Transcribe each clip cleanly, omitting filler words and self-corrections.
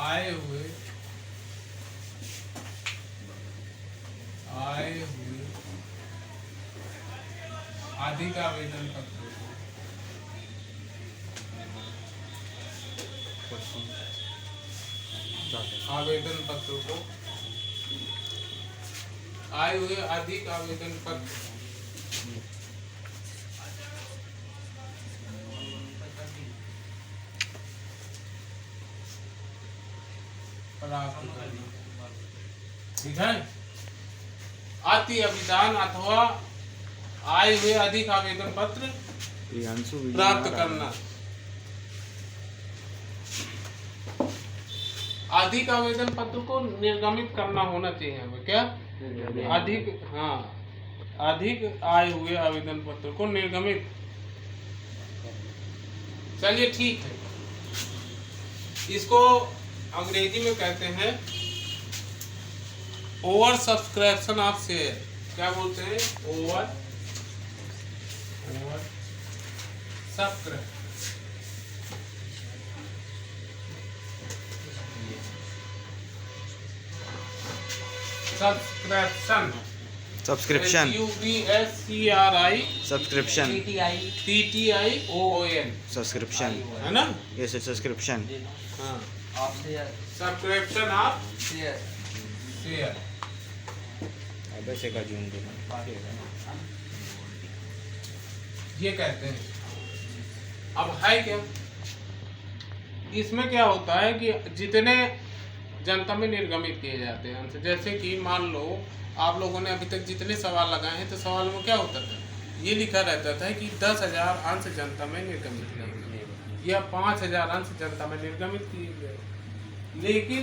आए हुए अधिक आवेदन पत्रों को आए हुए अधिक आवेदन पत्र ठीक है। अति अभिदान अथवा आए हुए अधिक आवेदन पत्र प्राप्त करना। अधिक आवेदन पत्र को निर्गमित करना होना चाहिए हमें, क्या अधिक, हाँ, अधिक आए हुए आवेदन पत्र को निर्गमित। चलिए ठीक है, इसको अंग्रेजी में कहते हैं ओवर सब्सक्रिप्शन ऑफ शेयर। क्या बोलते हैं? Over subscription subscription TTION subscription है ना? Yes subscription. हाँ, सब्सक्रिप्शन ऑफ शेयर। ये कहते हैं। अब है क्या, इसमें क्या होता है कि जितने जनता में निर्गमित किए जाते हैं अंश, जैसे कि मान लो आप लोगों ने अभी तक जितने सवाल लगाए हैं, तो सवाल में क्या होता था, ये लिखा रहता था कि 10,000 अंश जनता में निर्गमित किए गए या 5,000 अंश जनता में निर्गमित किए गए, लेकिन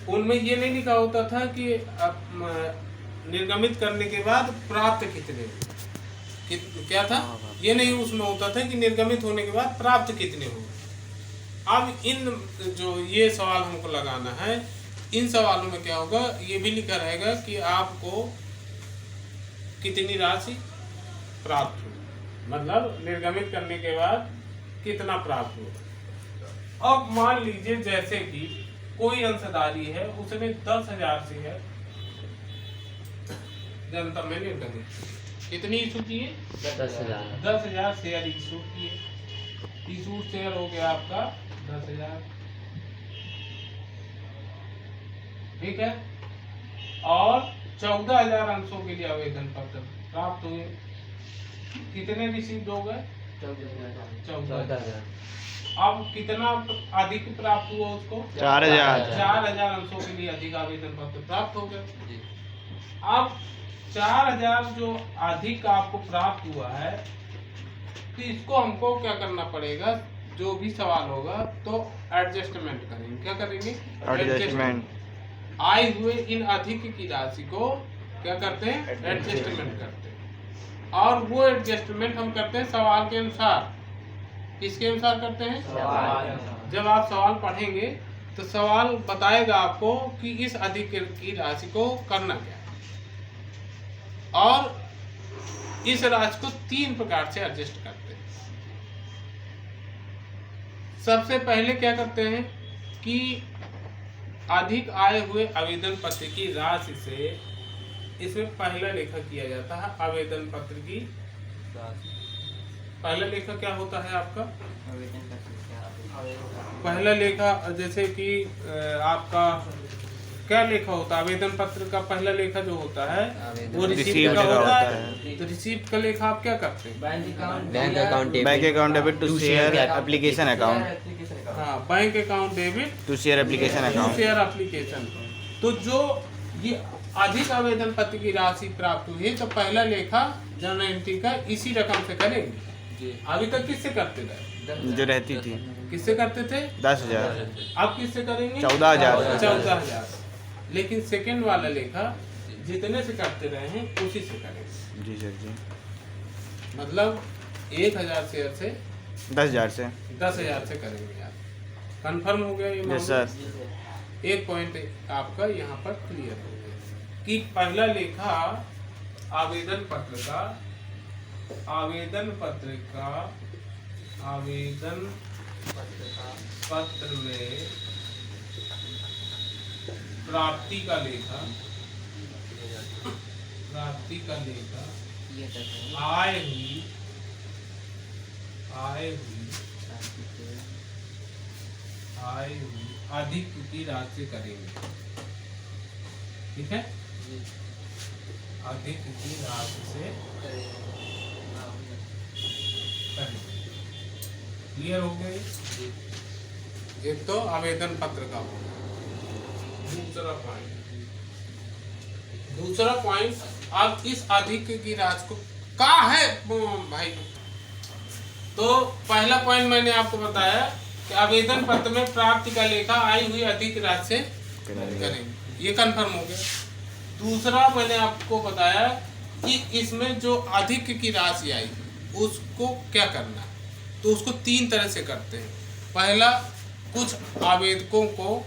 उनमें ये नहीं लिखा होता था कि निर्गमित करने के बाद प्राप्त कितने हुए। क्या था, ये नहीं उसमें होता था कि निर्गमित होने के बाद प्राप्त कितने हुए। अब इन जो ये सवाल हमको लगाना है, इन सवालों में क्या होगा, ये भी लिखा रहेगा कि आपको कितनी राशि प्राप्त हुई, मतलब निर्गमित करने के बाद कितना प्राप्त हुआ। अब मान लीजिए जैसे कि कोई अंशधारी है, उसने 10,000 शेयर जनता में निर्गमित, कितनी इशू किए? 10,000 शेयर इशू किए। इशू शेयर हो गया आपका 10,000, ठीक है। और 14,000 अंशों के लिए आवेदन पत्र प्राप्त हुए। कितने रिसीव हो गए? 14,000। अब कितना अधिक प्राप्त हुआ उसको? 4,000 अंशों के लिए अधिक आवेदन पत्र प्राप्त हो गए। अब 4,000 जो अधिक आपको प्राप्त हुआ है, तो इसको हमको क्या करना पड़ेगा, जो भी सवाल होगा तो एडजस्टमेंट करेंगे। क्या करेंगे? एडजस्टमेंट। आए हुए इन अधिक की राशि को क्या करते हैं? एडजस्टमेंट करते हैं। और वो एडजस्टमेंट हम करते हैं सवाल के अनुसार। किसके अनुसार करते हैं? सवाल। जब आप सवाल पढ़ेंगे तो सवाल बताएगा आपको कि इस अधिक की राशि को करना क्या है, और इस राशि को 3 प्रकार से एडजस्ट करते हैं। सबसे पहले क्या करते हैं कि अधिक आए हुए आवेदन पत्र की राशि से इसमें पहला लेखा किया जाता है आवेदन पत्र की राशि। पहला लेखा क्या होता है आपका? पहला लेखा जैसे कि आपका क्या लेखा होता है? आवेदन पत्र का पहला लेखा जो होता है वो रिसीप्ट का होता है। तो रिसीप्ट का लेखा आप क्या करते हैं? Bank account debit to share application account. हाँ, bank account debit to share application account. Share application. तो जो ये अधिक आवेदन पत्र की राशि प्राप्त हुई है, तो पहला लेखा जर्नल एंट्री का इसी रकम से करेंगे। अभी तक किससे करते थे? जो रहती थी। किससे करते थे? 10,000। अब किससे करेंगे? 14,000। लेकिन सेकंड वाला लेखा जितने से करते रहे हैं उसी से करेंगे। जी सर जी। मतलब 1,000 शेयर से 10,000 से 10,000 से करेंगे आप। कंफर्म हो गया ये मामला? Yes sir. एक पॉइंट आपका यहाँ पर क्लियर हो गया कि पहला लेखा आवेदन पत्र प्राप्ति का लेखा, प्राप्ति का लेखा आय हुई अधिक की राशि करेंगे। ठीक है, अधिक की राशि से करेंगे। क्लियर हो गया? ये तो आवेदन पत्र का हो। दूसरा पॉइंट अब इस अधिक की राशि को क्या है भाई। तो पहला पॉइंट मैंने आपको बताया कि आवेदन पत्र में प्राप्ति का लेखा आई हुई अधिक राशि से करेंगे, ये कंफर्म हो गया। दूसरा मैंने आपको बताया कि इसमें जो अधिक की राशि आई उसको क्या करना है, तो उसको 3 तरह से करते हैं। पहला, कुछ आवेदकों को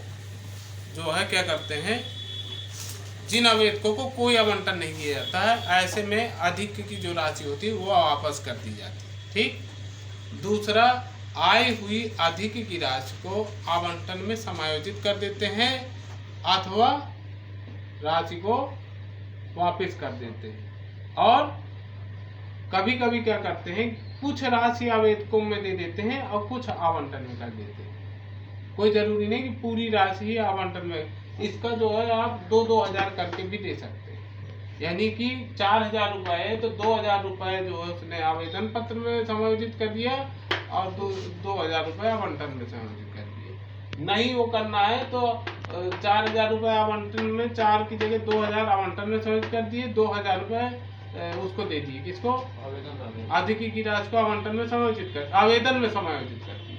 जो है क्या करते हैं, जिन आवेदकों को कोई आवंटन नहीं किया जाता है, ऐसे में अधिक की जो राशि होती है वो वापस कर दी जाती है। ठीक। दूसरा, आय हुई अधिक की राशि को आवंटन में समायोजित कर देते हैं अथवा राशि को वापस कर देते हैं। और कभी कभी क्या करते हैं, कुछ राशि आवेदकों में दे देते हैं और कुछ आवंटन में कर देते हैं। कोई जरूरी नहीं कि पूरी राशि ही आवंटन में। इसका जो है आप 2-2 हज़ार करके भी दे सकते हैं। यानी कि 4,000 रुपये है तो 2,000 रुपये जो है उसने आवेदन पत्र में समायोजित कर दिया और 2,000 रुपये आवंटन में समायोजित कर दिए। नहीं वो करना है तो 4,000 रुपये आवंटन में, 4 की जगह 2,000 आवंटन में समायोजित कर दिए, 2,000 रुपये उसको दे दिए। किसको? अधिक की राशि को आवंटन में समायोजित कर, आवेदन में समायोजित कर दिए।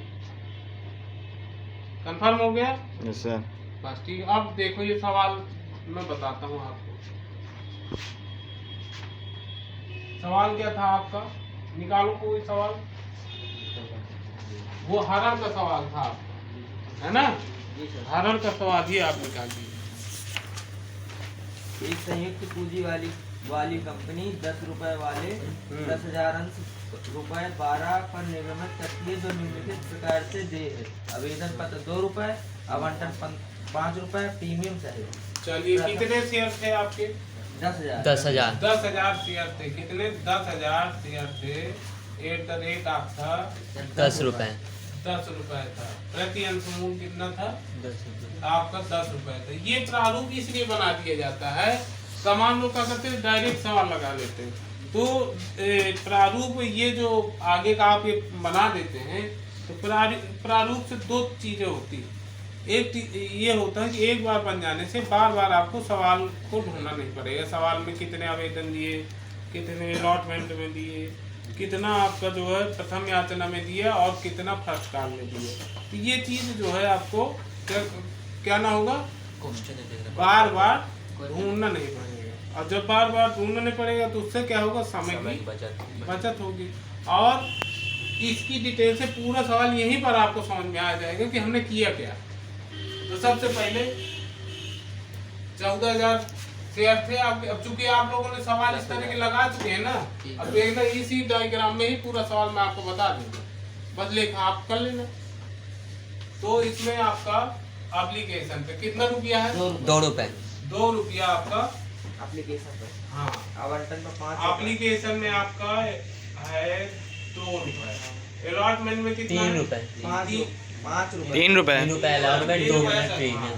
कंफर्म हो गया? Yes sir. बस ठीक। अब देखो ये सवाल मैं बताता हूँ आपको। सवाल क्या था आपका, निकालो कोई सवाल। वो हरण का सवाल था आपका, है ना? हरण का सवाल ही आप निकालिए। एक संयुक्त पूंजी वाली कंपनी 10 रुपए वाले 10,000 अंश रुपए 12 पर निर्गमित करती है जो निम्नलिखित प्रकार से दे है। आवेदन पत्र 2 रुपए, आवंटन 5 रुपए, प्रीमियम सहित। चलिए, कितने शेयर थे आपके? 10,000। 10,000 शेयर थे। कितने? 10,000 शेयर थे। @ आपका 10 रुपए 10 रुपए था। प्रति अंश मूल्य कितना था? 10 रुपए। आपका 10 रुपए था। ये प्रारूप इसलिए बना दिया जाता है, तमाम लोग क्या करते हैं, डायरेक्ट सवाल लगा लेते हैं। तो प्रारूप ये जो आगे का आप ये बना देते हैं, तो प्रारूप से 2 चीजें होती हैं। एक ये होता है कि एक बार बन जाने से बार बार आपको सवाल को ढूंढना नहीं पड़ेगा। सवाल में कितने आवेदन दिए, कितने अलॉटमेंट में दिए, कितना आपका जो है प्रथम याचना में दिया और कितना फर्स्ट काल में दिए। तो ये चीज जो है आपको क्या ना होगा, बार बार ढूंढना नहीं पड़ेगा। और जब बार बार ढूंढना नहीं पड़ेगा तो उससे क्या होगा, समय की बचत होगी। और इसकी डिटेल से पूरा सवाल यहीं पर आपको समझ में आ जाएगा कि हमने किया क्या। तो सबसे पहले 14,000 शेयर थे आपके। अब चूंकि आप लोगों ने सवाल इस तरह के लगा चुके हैं ना, अब देखना इसी डायग्राम में ही पूरा सवाल मैं आपको बता दूंगा, बस लेखा आप कर लेना। तो इसमें आपका एप्लीकेशन पे कितना रुपया है? 2 रुपए। 2 रुपया आपका एप्लीकेशन पर। हाँ, आवंटन में 5। एप्लीकेशन में आपका है 2 रुपए। अलॉटमेंट में कितना? 3 रुपए। 5 रुपए। 3 रुपए। 3 रुपए अलॉटमेंट, 2 रुपए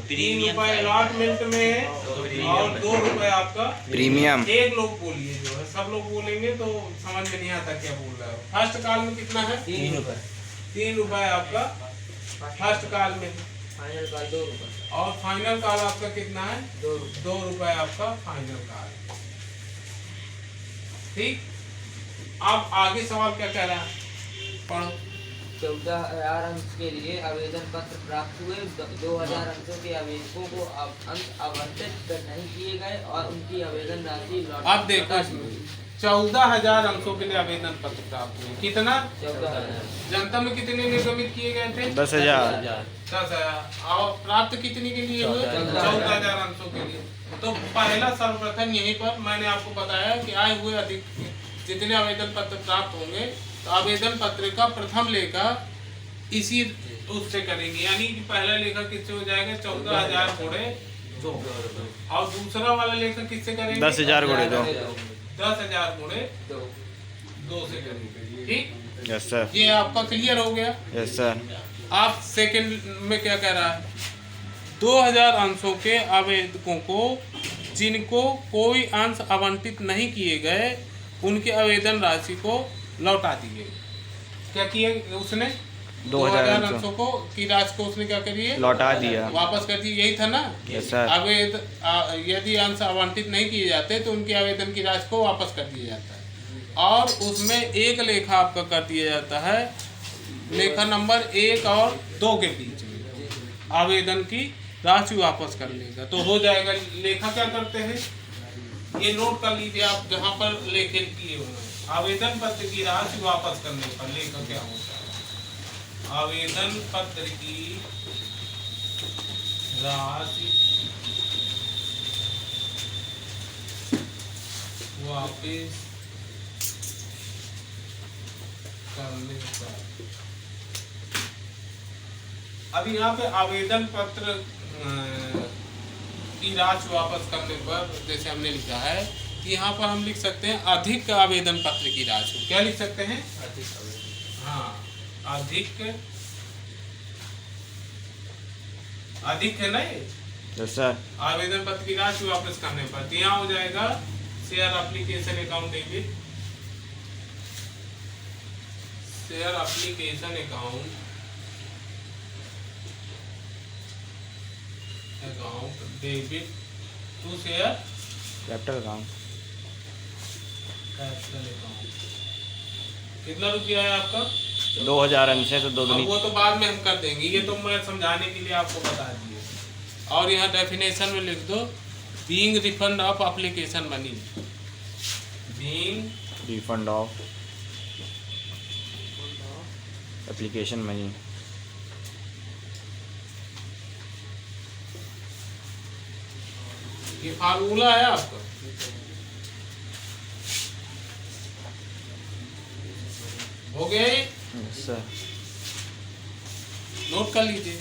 प्रीमियम। 3 रुपए अलॉटमेंट में और 2 रुपए आपका प्रीमियम। एक लोग बोलिए, जो है सब लोग बोलेंगे तो समझ में नहीं आता क्या बोल रहा है। फर्स्ट काल में कितना है? 3 रुपए। 3 रुपए आपका फर्स्ट काल में, फाइनल काल 2 रुपए। और फाइनल काल आपका कितना है? 2 रुपए। 2 रुपए आपका फाइनल काल। ठीक। अब आगे सवाल क्या कह रहा है, पढ़ो। 14,000 अंश के लिए आवेदन पत्र प्राप्त हुए। 2,000 अंशों के आवेदकों को अंश आवंटित नहीं किए गए और उनकी आवेदन राशि अब देखो इसमें 14,000 अंशों के लिए आवेदन पत्र प्राप्त हुए। कितना? 14,000। जनता में कितने निर्गमित किए गए थे? 10,000। 10,000। और प्राप्त कितने के लिए हुए? 14,000 अंशों के लिए। तो पहला सर्वप्रथम यहीं पर मैंने आपको बताया कि आए हुए अधिक जितने आवेदन पत्र प्राप्त होंगे तो आवेदन पत्र का प्रथम लेखा इसी उससे करेंगे। यानी कि पहला लेखा किससे हो जाएगा? 14,000 × 2। और दूसरा वाला लेखा किससे करेंगे? 10,000 गुणे 2। 10,000 गुणे 2 से करेंगे। ठीक, यस सर। ये आपका क्लियर हो गया। Yes sir. आप सेकंड में क्या कह रहा है? 2000 अंशों के आवेदकों को जिनको कोई अंश आवंटित नहीं किए गए उनके आवेदन राशि को लौटा दिए। क्या किए उसने? 2000 अंशों को की राशि को उसने क्या करिए? लौटा दिया, वापस कर दिया। यही था ना? Yes sir. यदि अंश आवंटित नहीं किए जाते तो उनके आवेदन की राशि को वापस कर दिया जाता है, और उसमें एक लेखा आपका कर दिया जाता है, लेखा नंबर 1 और 2 के बीच में आवेदन की राशि वापस कर लेगा। तो हो जाएगा। लेखा क्या करते हैं, ये नोट कर लीजिए आप, जहाँ पर लेखे किए हुए हैं। आवेदन पत्र की राशि वापस करने पर लेखा क्या होता है? आवेदन पत्र की राशि वापस करने पर, अब यहाँ पे आवेदन पत्र की राशि वापस करने पर जैसे हमने लिखा है कि यहाँ पर हम लिख सकते हैं अधिक आवेदन पत्र की राशि। क्या लिख सकते हैं? हाँ, अधिक है ना ये? Yes sir. आवेदन पत्र की राशि वापस करने पर तो यहाँ हो जाएगा share application account debit, share application account debit to share capital account. कितना रुपया है आपका? 2000 अंश है तो 2 अब वो तो बाद में हम कर देंगे, ये तो मैं समझाने के लिए आपको बता दिए। और यहाँ डेफिनेशन में लिख दो being refund of application money, being refund of application money. ये फार्मूला है आपका। हो गया ये? Yes sir. नोट कर लीजिए।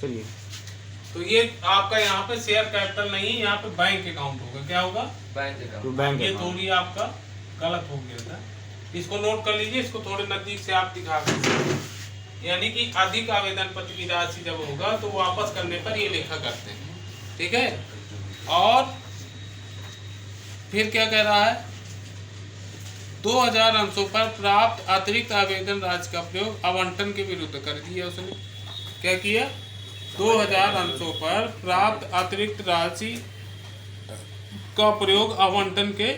चलिए। तो ये आपका यहाँ पे शेयर कैपिटल नहीं, यहाँ पे बैंक अकाउंट होगा। क्या होगा? Bank account. तो बैंक ये अकाउंट। थोड़ी आपका गलत हो गया था, इसको नोट कर लीजिए। इसको थोड़े नजदीक से आप दिखा सकते हैं। यानी कि अधिक आवेदन पत्र की राशि जब होगा तो वापस करने पर ये लेखा करते हैं। ठीक है। और फिर क्या कह रहा है? 2000 अंशों पर प्राप्त अतिरिक्त आवेदन राशि का प्रयोग आवंटन के विरुद्ध कर दिया उसने। क्या किया? 2000 अंशों पर प्राप्त अतिरिक्त राशि का प्रयोग आवंटन के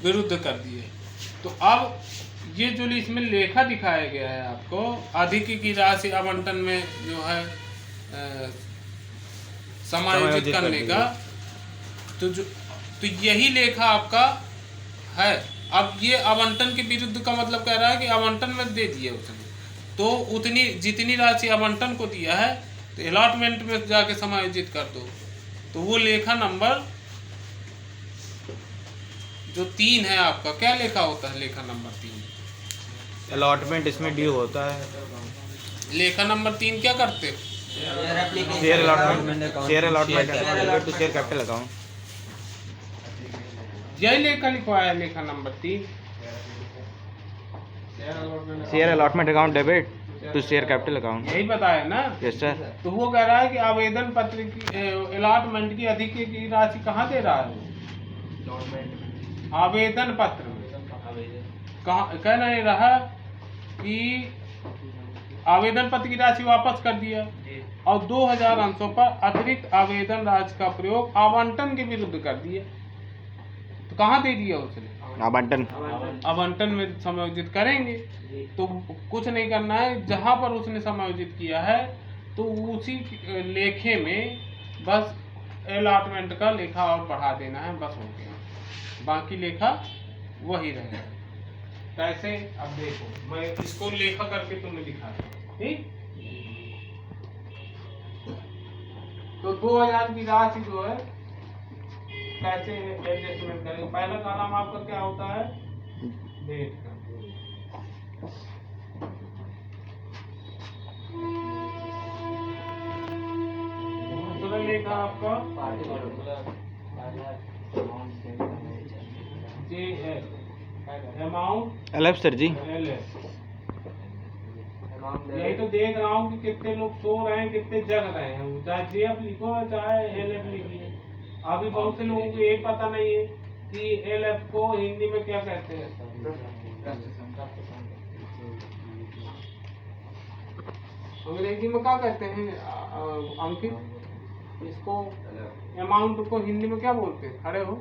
विरुद्ध कर दिए। तो अब ये जो इसमें लेखा दिखाया गया है आपको, अधिक की राशि आवंटन में जो है समायोजित करने का, तो यही लेखा आपका है। अब ये आवंटन के विरुद्ध का मतलब कह रहा है कि आवंटन में दे दिए उसने, तो उतनी जितनी राशि आवंटन को दिया है तो अलॉटमेंट में जाके समायोजित कर दो। तो वो लेखा नंबर जो 3 है आपका, क्या लेखा होता है? लेखा नंबर 3 अलॉटमेंट इसमें ड्यू होता है। लेखा नंबर 3 क्या करते हो? Share allotment to share capital account. यही लेखा लिखवाया लेखा नंबर 3। Share allotment account debit to share capital account. यही बताया ना? Yes sir. तो वो कह रहा है कि आवेदन पत्र की अलॉटमेंट की अधिक की राशि कहाँ दे रहा है? आवेदन पत्र में कहाँ कह नहीं रहा कि आवेदन पत्र की राशि वापस कर दिया और 2000 अंशों पर अतिरिक्त आवेदन राशि का प्रयोग आवंटन के विरुद्ध कर दिया। तो कहाँ दे दिया उसने? आवंटन में समायोजित करेंगे। तो कुछ नहीं करना है, जहाँ पर उसने समायोजित किया है तो उसी लेखे में बस अलॉटमेंट का लेखा और बढ़ा देना है, बस हो गया। बाकी लेखा वही रहेगा। कैसे? अब देखो, मैं इसको लेखा करके तुम्हें दिखाता हूँ। ठीक। तो 2000 की राशि जो है कैसे एडजस्टमेंट करेंगे? पहला कॉलम आपका क्या होता है? डेट का। लिखा आपका JL अमाउंट एलएफ सर जी। LF। यही तो देख रहा हूँ कि कितने लोग सो रहे हैं, कितने जग रहे हैं। चाहे JF लिखो चाहे LF लिखिए। अभी बहुत से लोगों को ये पता नहीं है कि LF को हिंदी में क्या कहते हैं। अंग्रेजी में क्या कहते हैं अंकित? इसको अमाउंट को हिंदी में क्या बोलते हैं? खड़े हो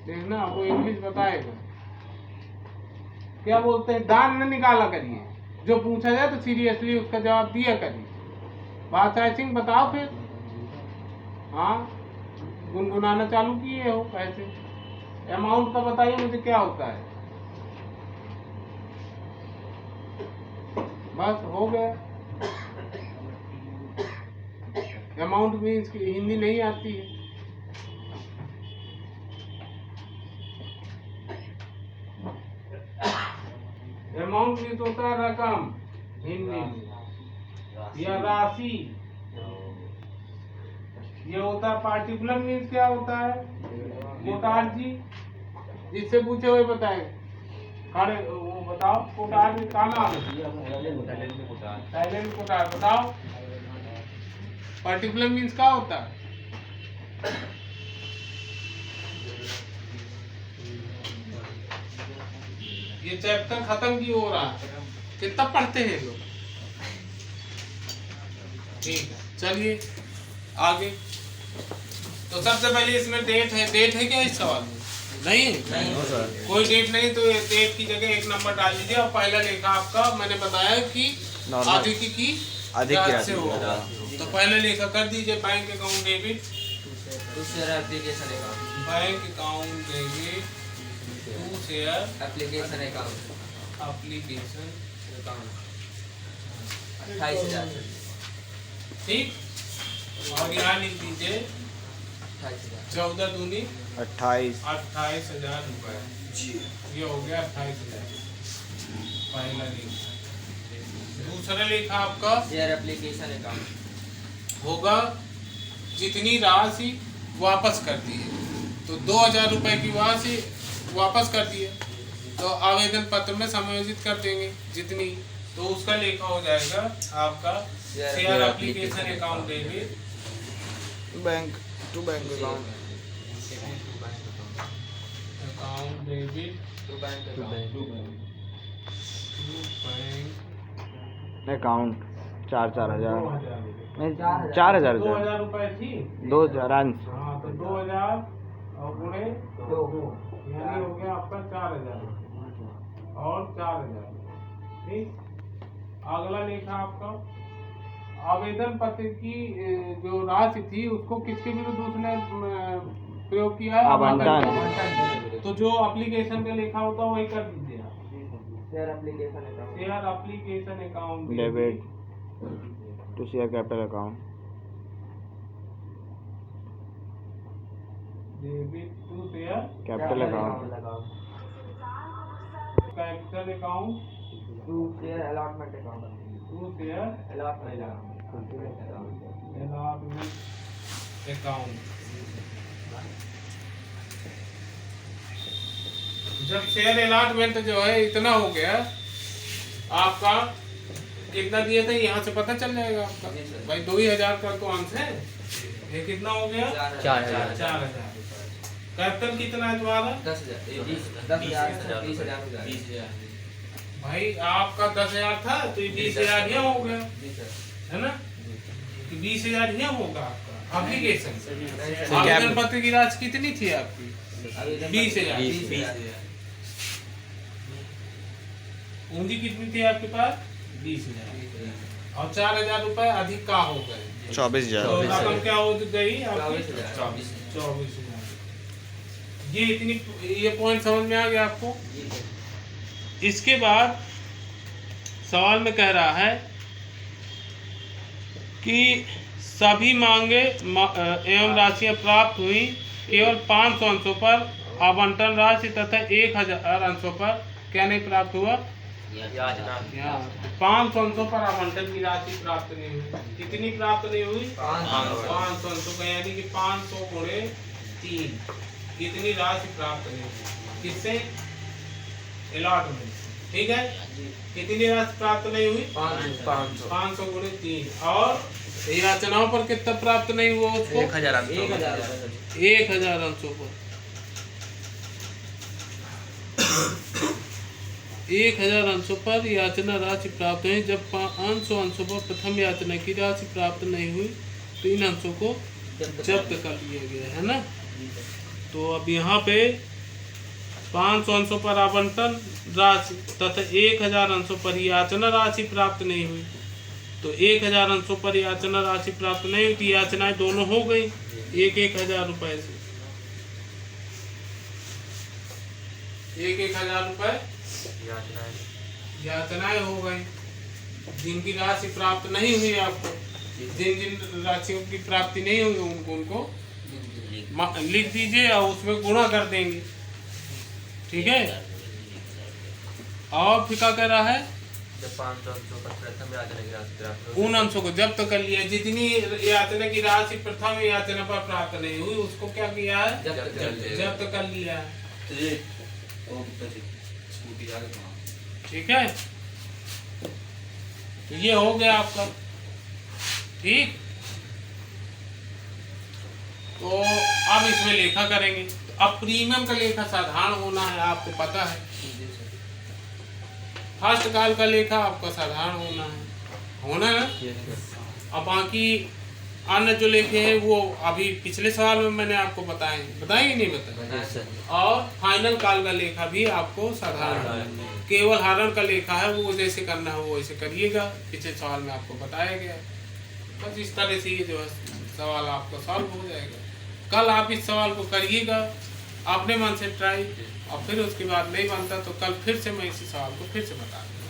देखना, वो इंग्लिश बताएगा क्या बोलते हैं। दान न निकाला करिए, जो पूछा जाए तो सीरियसली उसका जवाब दिया करिए। बात आई थिंक बताओ फिर। हाँ, गुनगुनाना चालू किए हो कैसे? अमाउंट का बताइए मुझे क्या होता है। बस हो गया। अमाउंट मीन्स की हिंदी नहीं आती है। अमाउंट मीन्स होता है रकम हिंदी में, या राशि। ये होता है पार्टिकुलर मीन्स क्या होता है? कोटार जी जिससे पूछे हुए बताए। खड़े वो बताओ, कोटार में क्या नाम है? साइलेंट कोटार। बताओ पार्टिकुलर मीन्स क्या होता है? ये चैप्टर खत्म की हो रहा है, कितना पढ़ते हैं लोग। ठीक है, चलिए आगे। तो सबसे पहले इसमें डेट है। डेट है क्या इस सवाल में? नहीं है। कोई डेट नहीं, तो डेट की जगह एक नंबर डाल दीजिए। और पहला लेखा आपका मैंने बताया कि अधिक की ब्याज से होगा। तो पहला लेखा कर दीजिए, bank account debit to share application account. Bank account debit to share application account. Application account 28,000। ठीक। और यहाँ लिख दीजिए 28,000। 14 दूनी 28,000 रुपए। ये हो गया 28,000 पहला लेखा। दूसरा लेखा आपका शेयर एप्लीकेशन अकाउंट होगा जितनी राशि वापस कर दी है। तो 2,000 रुपए की राशि वापस कर दी है, तो आवेदन पत्र में समायोजित कर देंगे जितनी। तो उसका लेखा हो जाएगा आपका share application account debit bank to bank account account debit to bank to account. Account 4,000 नहीं 4,000 4,000 2,000 रुपए थी। 2,000 अंश। हाँ, तो 2,000 और गुणे 2 यानी हो गया आपका 4,000 और 4,000। ठीक। अगला लेखा आपका आवेदन पत्र की जो राशि थी उसको किसके विरुद्ध उसने प्रयोग किया है? आवंटन। तो जो एप्लीकेशन का लेखा होता है वही कर दीजिए आप। Share application account. Share application account debit to share capital account. Debit to share capital account. Capital account to share allotment account. To share allotment account. जब शेयर अलॉटमेंट जो है इतना हो गया आपका, कितना दिया था यहाँ से पता चल जाएगा आपका। भाई 2,000 का तो अंश है। ये कितना हो गया? 4,000। 4,000। कैपिटल कितना है तुम्हारा? 10,000 20,000। भाई आपका 10,000 था तो ये 20,000 यहाँ हो गया, है ना? 20,000 यहाँ होगा आपका एप्लीकेशन। आवेदन पत्र की राशि कितनी थी आपकी? 20,000। पूंजी कितनी थी आपके पास? 20,000 और 4,000 रुपए अधिक का हो गए 24,000। तो रकम क्या हो गई? 24,000। ये पॉइंट समझ में आ गया आपको? इसके बाद सवाल में कह रहा है कि सभी मांगे एवं राशियां प्राप्त हुई, केवल 500 अंशों पर आवंटन राशि तथा 1,000 अंशों पर क्या नहीं प्राप्त हुआ? पाँच सौ अंशों पर आवंटन की राशि प्राप्त नहीं हुई। कितनी प्राप्त नहीं हुई? 500 अंशों का, यानी कि 500 गुणे 3 कितनी राशि प्राप्त नहीं हुई? किससे? अलॉटमेंट। ठीक है, कितनी राशि प्राप्त नहीं हुई? 500 गुणे 3। और याचनाओं पर कितना प्राप्त नहीं हुआ उसको? 1000 अंशों पर। 1000 अंशों पर याचना राशि प्राप्त हुई। जब 500 अंशों पर प्रथम याचना की राशि प्राप्त नहीं हुई तो इन अंशों को जब्त कर लिया गया है ना। तो अब यहाँ पे 500 अंशों पर आवंटन राशि तथा 1000 अंशों पर याचना राशि प्राप्त नहीं हुई। तो 1000 अंशों पर याचना राशि प्राप्त नहीं हुई, तो याचनाएं दोनों हो गई 1000 रुपए से। 1000 रुपए याचनाएं हो गई। जिनकी राशि प्राप्त नहीं हुई आपको, जिन राशियों की प्राप्ति नहीं हुई उनको लिख दीजिए और उसमें गुणा कर देंगे। ठीक है, और फिर क्या कह रहा है? जब 500 अंशों पर प्रथम याचना की राशि प्राप्त उन अंशों को जब्त कर लिया। जितनी याचना की राशि प्रथम याचना पर प्राप्त नहीं हुई उसको क्या किया है? जब्त कर लिया है। ठीक है, ये हो गया आपका। ठीक, तो अब इसमें लेखा करेंगे। तो अब प्रीमियम का लेखा साधारण होना है, आपको पता है। फर्स्ट काल का लेखा आपका साधारण होना है। अब बाकी अन्य जो लेखे हैं वो अभी पिछले सवाल में मैंने आपको बताए कि नहीं बताए। और फाइनल काल का लेखा भी आपको साधारण है। केवल हरण का लेखा है वो जैसे करना है वो वैसे करिएगा, पिछले सवाल में आपको बताया गया। बस इस तरह से ये जो है सवाल आपका सॉल्व हो जाएगा। कल आप इस सवाल को करिएगा अपने मन से ट्राई, और फिर उसके बाद नहीं बनता तो कल फिर से मैं इसी सवाल को फिर से बता दूँगा।